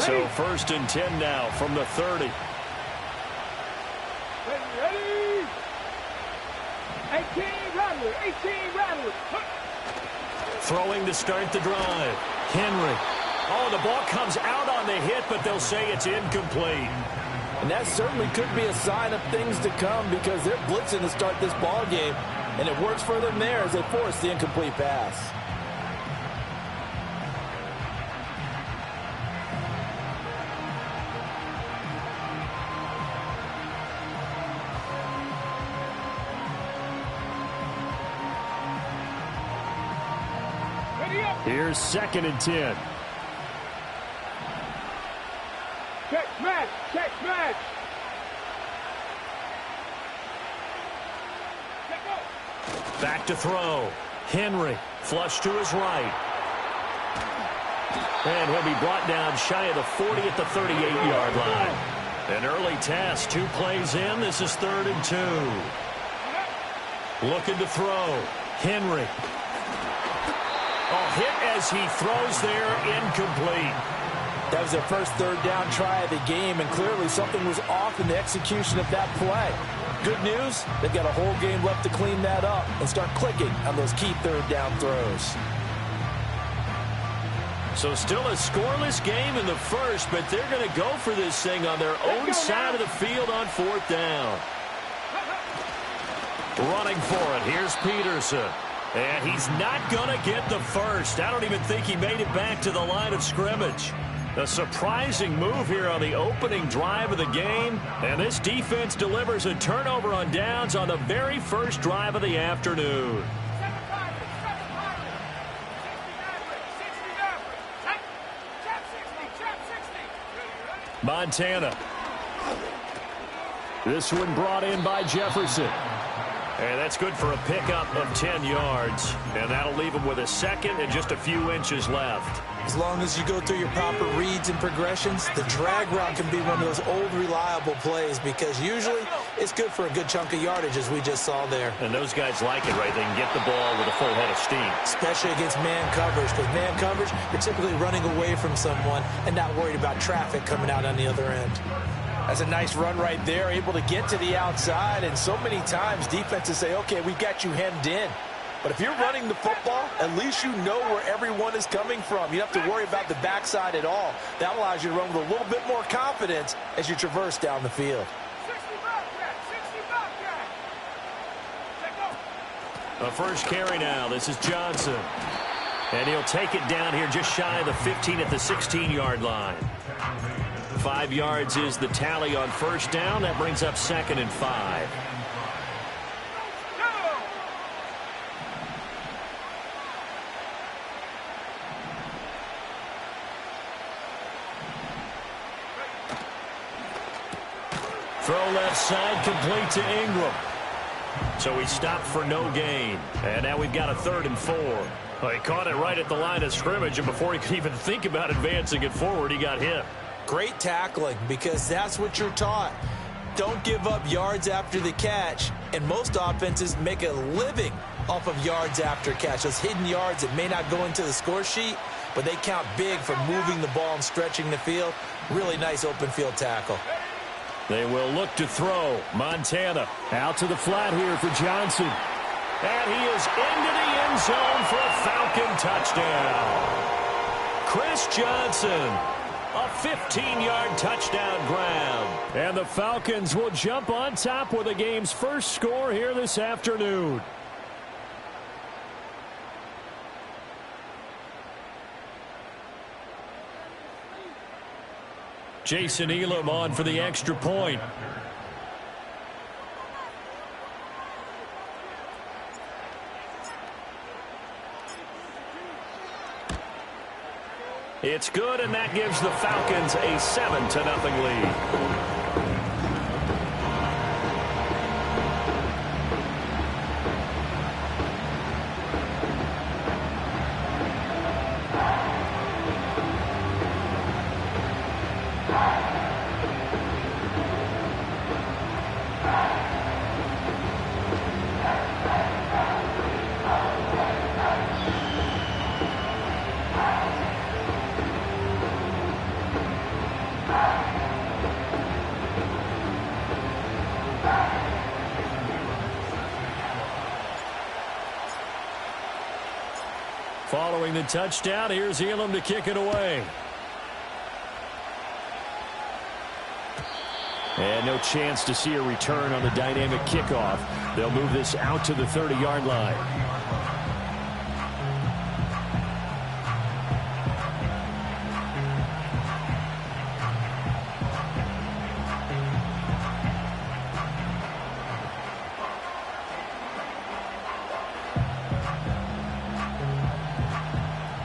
So 1st and 10 now from the 30. Ready. 18 Rattler. Throwing to start the drive. Henry. Oh, the ball comes out on the hit, but they'll say it's incomplete. And that certainly could be a sign of things to come because they're blitzing to start this ball game, and it works for them there as they force the incomplete pass. Here's 2nd and 10. Check smash. Back to throw. Henry, flush to his right. And he'll be brought down shy of the 40 at the 38-yard line. An early task, 2 plays in. This is 3rd and 2. Looking to throw. Henry. Oh, hit as he throws there, incomplete. That was their first 3rd down try of the game, and clearly something was off in the execution of that play. Good news, they've got a whole game left to clean that up and start clicking on those key 3rd down throws. So still a scoreless game in the first, but they're going to go for this thing on their own side of the field on 4th down. Running for it, here's Peterson. And he's not going to get the first. I don't even think he made it back to the line of scrimmage. A surprising move here on the opening drive of the game. And this defense delivers a turnover on downs on the very first drive of the afternoon. Montana. This one brought in by Jefferson. And that's good for a pickup of 10 yards. And that'll leave him with a 2nd and just a few inches left. As long as you go through your proper reads and progressions, the drag route can be one of those old reliable plays because usually it's good for a good chunk of yardage as we just saw there. And those guys like it, right? They can get the ball with a full head of steam. Especially against man coverage, because man coverage, you're typically running away from someone and not worried about traffic coming out on the other end. That's a nice run right there, able to get to the outside, and so many times defenses say, okay, we've got you hemmed in. But if you're running the football, at least you know where everyone is coming from. You don't have to worry about the backside at all. That allows you to run with a little bit more confidence as you traverse down the field. A first carry now. This is Johnson. And he'll take it down here just shy of the 15 at the 16-yard line. 5 yards is the tally on 1st down. That brings up 2nd and 5. Throw left side, complete to Ingram. So he stopped for no gain. And now we've got a 3rd and 4. Well, he caught it right at the line of scrimmage, and before he could even think about advancing it forward, he got hit. Great tackling, because that's what you're taught. Don't give up yards after the catch, and most offenses make a living off of yards after catch. Those hidden yards that may not go into the score sheet, but they count big for moving the ball and stretching the field. Really nice open field tackle. They will look to throw. Montana out to the flat here for Johnson. And he is into the end zone for a Falcon touchdown. Chris Johnson, a 15-yard touchdown grab. And the Falcons will jump on top with the game's first score here this afternoon. Jason Elam on for the extra point. It's good, and that gives the Falcons a 7-0 lead. Following the touchdown, here's Elam to kick it away. And no chance to see a return on the dynamic kickoff. They'll move this out to the 30-yard line.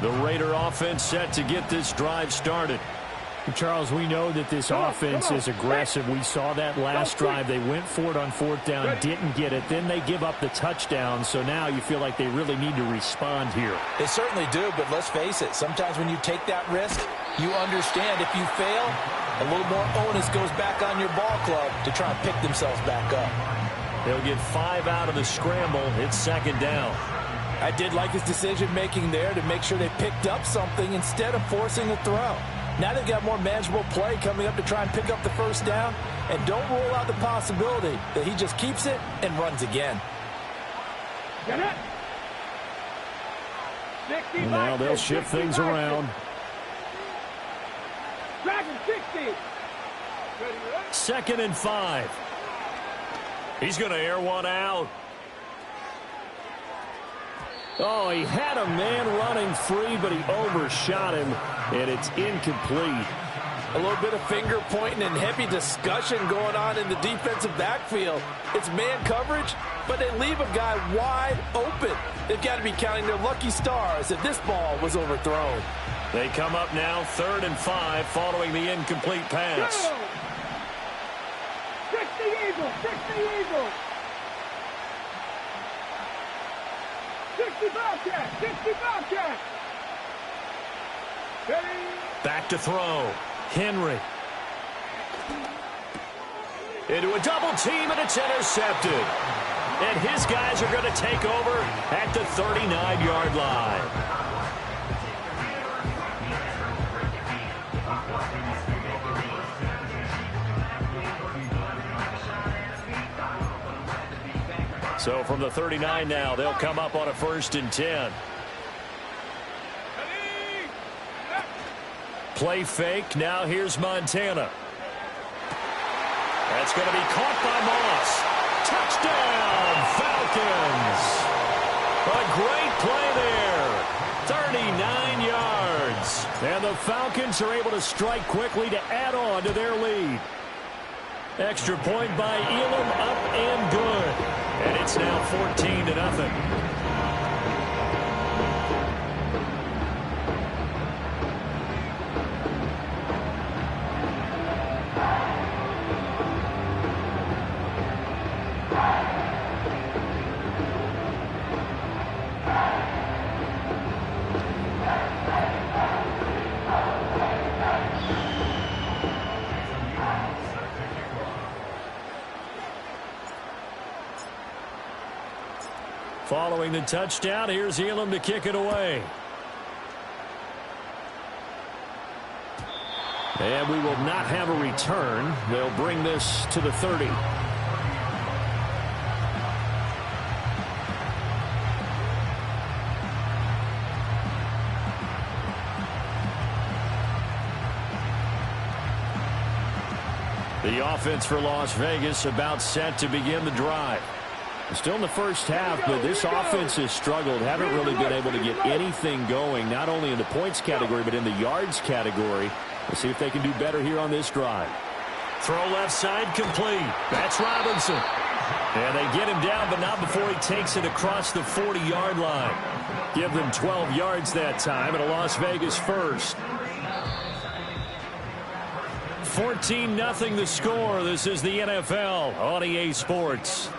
The Raider offense set to get this drive started. Charles, we know that this offense is aggressive. We saw that last drive. They went for it on fourth down, didn't get it. Then they give up the touchdown. So now you feel like they really need to respond here. They certainly do, but let's face it. Sometimes when you take that risk, you understand if you fail, a little more onus goes back on your ball club to try and pick themselves back up. They'll get 5 out of the scramble. It's second down. I did like his decision-making there to make sure they picked up something instead of forcing a throw. Now they've got more manageable play coming up to try and pick up the first down. And don't rule out the possibility that he just keeps it and runs again. Get it. And now they'll shift things around. Dragon 60. 2nd and 5. He's going to air one out. Oh, he had a man running free, but he overshot him, and it's incomplete. A little bit of finger pointing and heavy discussion going on in the defensive backfield. It's man coverage, but they leave a guy wide open. They've got to be counting their lucky stars that this ball was overthrown. They come up now 3rd and 5 following the incomplete pass. 60 Eagles, 60 Eagles. 60 Bobcat, 60 Bobcat. Back to throw. Henry. Into a double team, and it's intercepted. And his guys are going to take over at the 39-yard line. So from the 39 now, they'll come up on a 1st and 10. Play fake. Now here's Montana. That's going to be caught by Moss. Touchdown, Falcons. A great play there. 39 yards. And the Falcons are able to strike quickly to add on to their lead. Extra point by Elam, up and good. And it's now 14-0. Following the touchdown, here's Elam to kick it away. And we will not have a return. They'll bring this to the 30. The offense for Las Vegas about set to begin the drive. Still in the first half, but this offense has struggled. Haven't really been able to get anything going, not only in the points category, but in the yards category. We'll see if they can do better here on this drive. Throw left side complete. That's Robinson. And they get him down, but not before he takes it across the 40-yard line. Give them 12 yards that time, and a Las Vegas first. 14-0 the score. This is the NFL on EA Sports.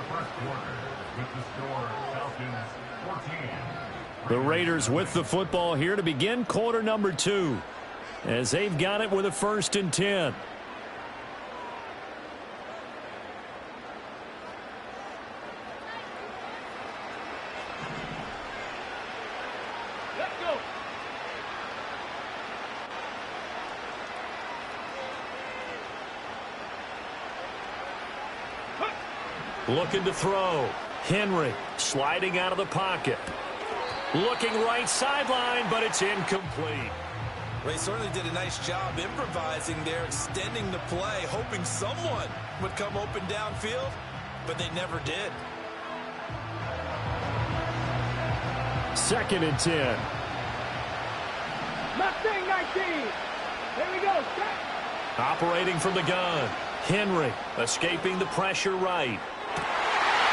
The Raiders with the football here to begin quarter number 2, as they've got it with a 1st and 10. Let's go. Looking to throw. Henry sliding out of the pocket. Looking right sideline, but it's incomplete. Well, he certainly did a nice job improvising there, extending the play, hoping someone would come open downfield, but they never did. 2nd and 10. Mustang 19. Here we go. Set. Operating from the gun. Henry escaping the pressure right.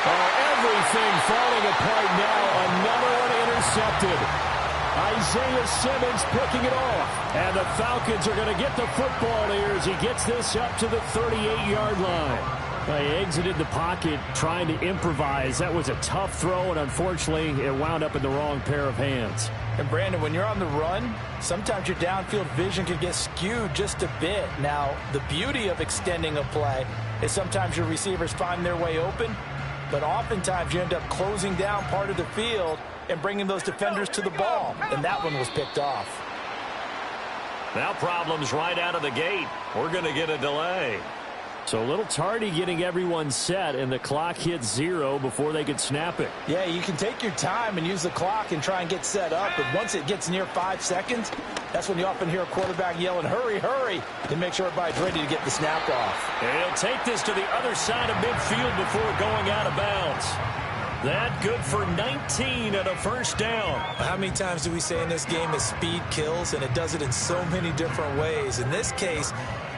Oh, everything falling apart now. Another one intercepted. Isaiah Simmons picking it off. And the Falcons are going to get the football here as he gets this up to the 38-yard line. He exited the pocket trying to improvise. That was a tough throw, and unfortunately, it wound up in the wrong pair of hands. And, Brandon, when you're on the run, sometimes your downfield vision can get skewed just a bit. Now, the beauty of extending a play is sometimes your receivers find their way open, but oftentimes you end up closing down part of the field and bringing those defenders to the ball, and that one was picked off. Now problems right out of the gate. We're going to get a delay. So a little tardy getting everyone set, and the clock hits 0 before they could snap it. Yeah, you can take your time and use the clock and try and get set up, but once it gets near 5 seconds, that's when you often hear a quarterback yelling, hurry, hurry, to make sure everybody's ready to get the snap off. And he'll take this to the other side of midfield before going out of bounds. That good for 19 and a first down. How many times do we say in this game that speed kills, and it does it in so many different ways? In this case,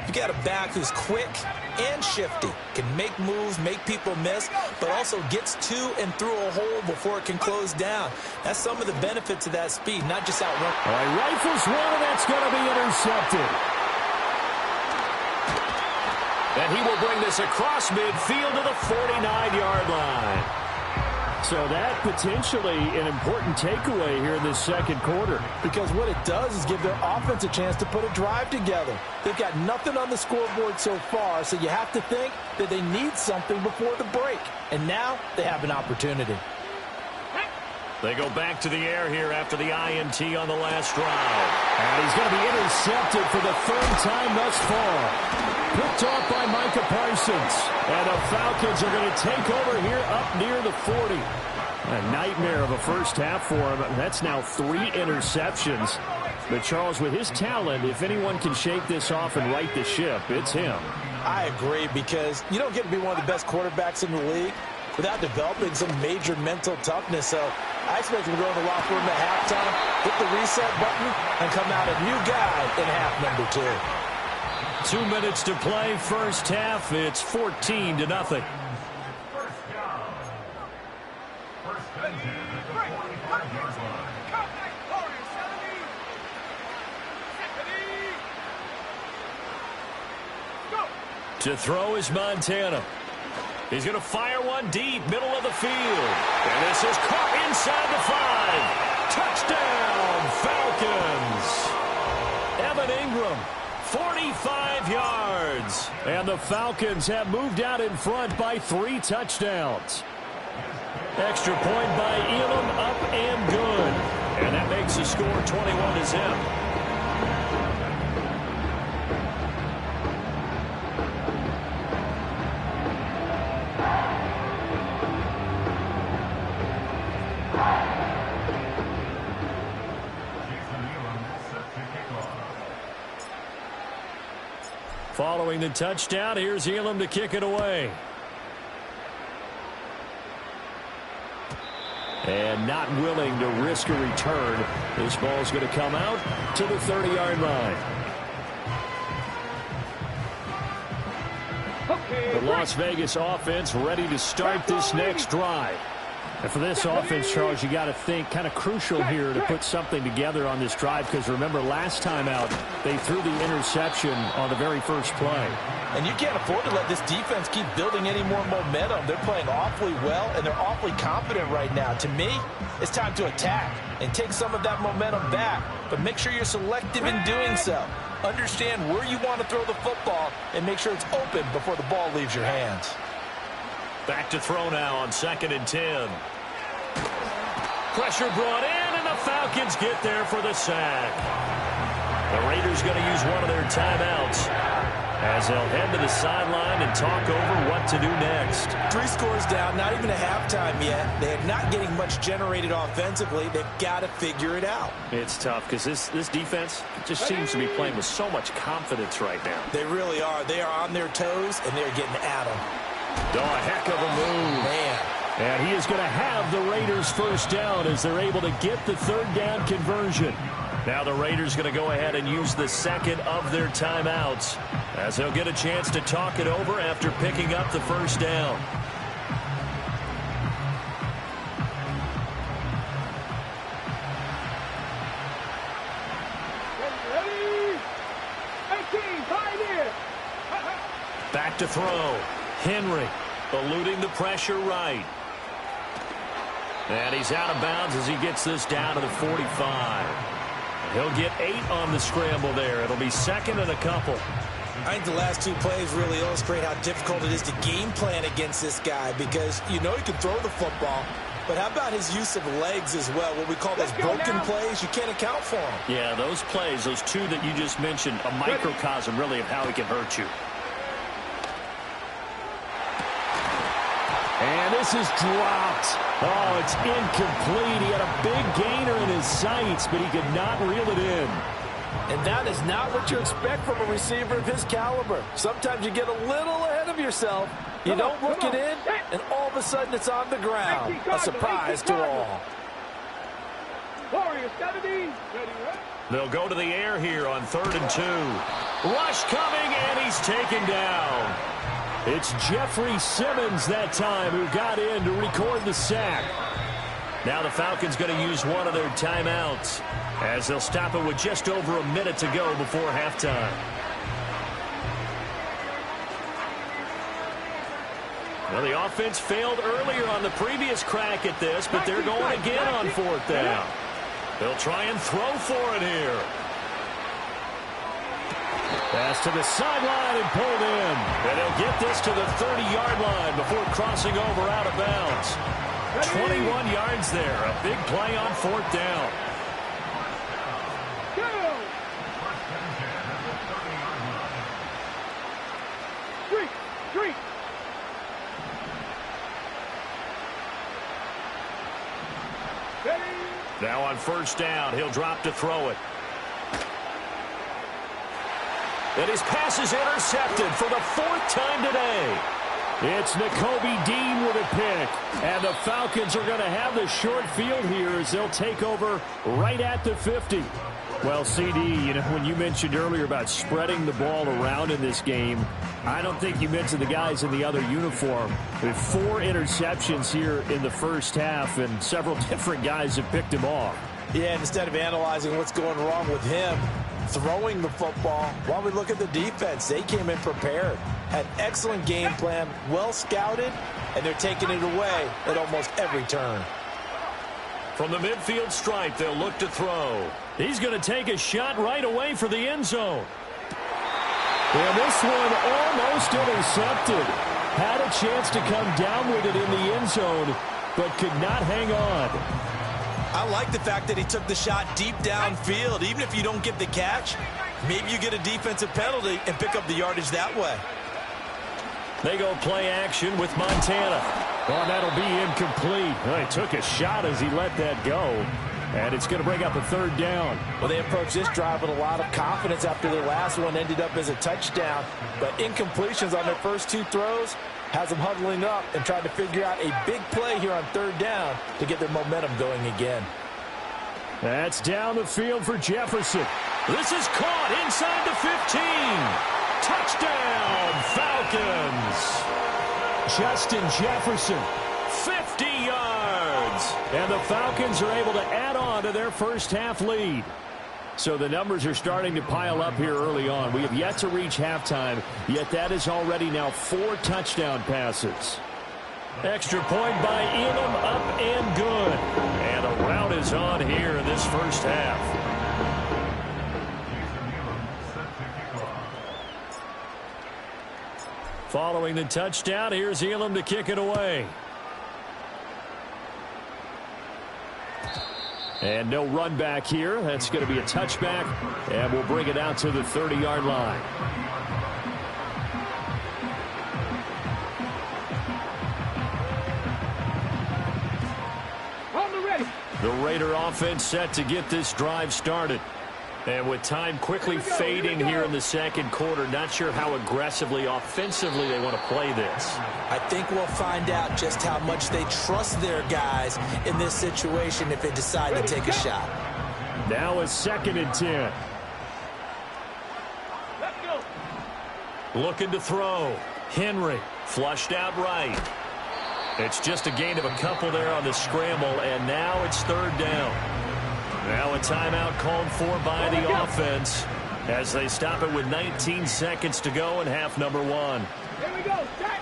you got a back who's quick and shifty, can make moves, make people miss, but also gets to and through a hole before it can close down. That's some of the benefits of that speed, not just outrun. All right, rifles one, and that's going to be intercepted. And he will bring this across midfield to the 49-yard line. So that potentially an important takeaway here in this second quarter. Because what it does is give their offense a chance to put a drive together. They've got nothing on the scoreboard so far, so you have to think that they need something before the break. And now they have an opportunity. They go back to the air here after the INT on the last drive. And he's going to be intercepted for the 3rd time thus far. Picked off by Micah Parsons. And the Falcons are going to take over here up near the 40. A nightmare of a first half for him. That's now 3 interceptions. But Charles, with his talent, if anyone can shake this off and right the ship, it's him. I agree, because you don't get to be one of the best quarterbacks in the league without developing some major mental toughness. So I expect him to go in the locker room at halftime, hit the reset button, and come out a new guy in half number 2. 2 minutes to play, first half. It's 14-0. To throw is Montana. He's going to fire one deep, middle of the field. And this is caught inside the 5. Touchdown, Falcons. Evan Ingram, 45 yards. And the Falcons have moved out in front by 3 touchdowns. Extra point by Elam, up and good. And that makes the score 21-0. Following the touchdown, here's Elam to kick it away. And not willing to risk a return. This ball's going to come out to the 30-yard line. The Las Vegas offense ready to start this next drive. And for this offense, Charles, you got to think kind of crucial here to put something together on this drive, because remember last time out they threw the interception on the very first play. And you can't afford to let this defense keep building any more momentum. They're playing awfully well, and they're awfully confident right now. To me, it's time to attack and take some of that momentum back, but make sure you're selective in doing so. Understand where you want to throw the football and make sure it's open before the ball leaves your hands. Back to throw now on 2nd and 10. Pressure brought in, and the Falcons get there for the sack. The Raiders going to use one of their timeouts. as they'll head to the sideline and talk over what to do next. 3 scores down, not even a halftime yet. They're not getting much generated offensively. They've got to figure it out. It's tough because this defense just seems to be playing with so much confidence right now. They really are. They are on their toes, and they're getting at them. Oh, a heck of a move. Man. And he is going to have the Raiders first down as they're able to get the third down conversion. Now the Raiders going to go ahead and use the second of their timeouts as they'll get a chance to talk it over after picking up the first down. Back to throw. Henry eluding the pressure right. And he's out of bounds as he gets this down to the 45. He'll get 8 on the scramble there. It'll be second and a couple. I think the last 2 plays really illustrate how difficult it is to game plan against this guy because you know he can throw the football, but how about his use of legs as well, what we call those broken plays? You can't account for them. Yeah, those plays, those 2 that you just mentioned, a microcosm really of how he can hurt you. And this is dropped. Oh, it's incomplete. He had a big gainer in his sights, but he could not reel it in. And that is not what you expect from a receiver of his caliber. Sometimes you get a little ahead of yourself. You don't look it in, and all of a sudden it's on the ground. A surprise to all. They'll go to the air here on 3rd and 2. Rush coming, and he's taken down. It's Jeffrey Simmons that time who got in to record the sack. Now the Falcons going to use one of their timeouts as they'll stop it with just over a minute to go before halftime. Well, the offense failed earlier on the previous crack at this, but they're going again on 4th down. They'll try and throw for it here. Pass to the sideline and pulled in. And he'll get this to the 30-yard line before crossing over out of bounds. 21 yards there. A big play on 4th down. Now on 1st down, he'll drop to throw it. And his pass is intercepted for the 4th time today. It's Nakobe Dean with a pick. And the Falcons are going to have the short field here as they'll take over right at the 50. Well, CD, you know, when you mentioned earlier about spreading the ball around in this game, I don't think you mentioned the guys in the other uniform. With 4 interceptions here in the first half, and several different guys have picked him off. Yeah, instead of analyzing what's going wrong with him, throwing the football, while we look at the defense, they came in prepared. Had excellent game plan, well scouted, and they're taking it away at almost every turn. From the midfield stripe, they'll look to throw. He's going to take a shot right away for the end zone. And this one almost intercepted. Had a chance to come down with it in the end zone, but could not hang on. I like the fact that he took the shot deep downfield. Even if you don't get the catch, maybe you get a defensive penalty and pick up the yardage that way. They go play action with Montana. Oh, that'll be incomplete. Well, he took a shot as he let that go. And it's going to bring up a 3rd down. Well, they approached this drive with a lot of confidence after their last one ended up as a touchdown. But incompletions on their first 2 throws has them huddling up and trying to figure out a big play here on 3rd down to get their momentum going again. That's down the field for Jefferson. This is caught inside the 15. Touchdown, Falcons. Justin Jefferson. 50 yards. And the Falcons are able to add on to their first half lead. So the numbers are starting to pile up here early on. We have yet to reach halftime, yet that is already now 4 touchdown passes. Extra point by Elam, up and good. And a rout is on here in this first half. Following the touchdown, here's Elam to kick it away. And no run back here. That's going to be a touchback, and we'll bring it out to the 30-yard line. The Raider offense set to get this drive started. And with time quickly fading here in the second quarter, not sure how aggressively, offensively they want to play this. I think we'll find out just how much they trust their guys in this situation if they decide to take a shot. Now a 2nd and 10. Let's go. Looking to throw. Henry flushed out right. It's just a gain of a couple there on the scramble, and now it's 3rd down. Now a timeout called for by the offense as they stop it with 19 seconds to go in half number 1. Here we go. Set.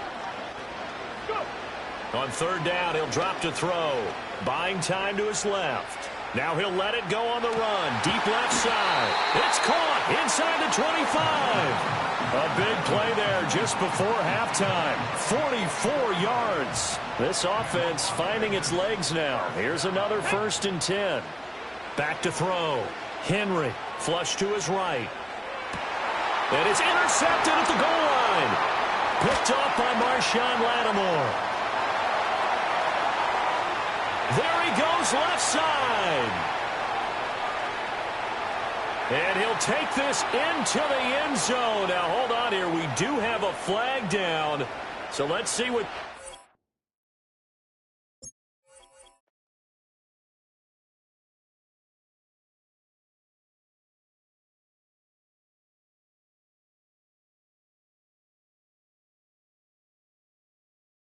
Go. On 3rd down, he'll drop to throw. Buying time to his left. Now he'll let it go on the run. Deep left side. It's caught inside the 25. A big play there just before halftime. 44 yards. This offense finding its legs now. Here's another 1st and 10. Back to throw. Henry flush to his right. And it's intercepted at the goal line. Picked up by Marshawn Lattimore. There he goes left side. And he'll take this into the end zone. Now hold on here. We do have a flag down. So let's see what...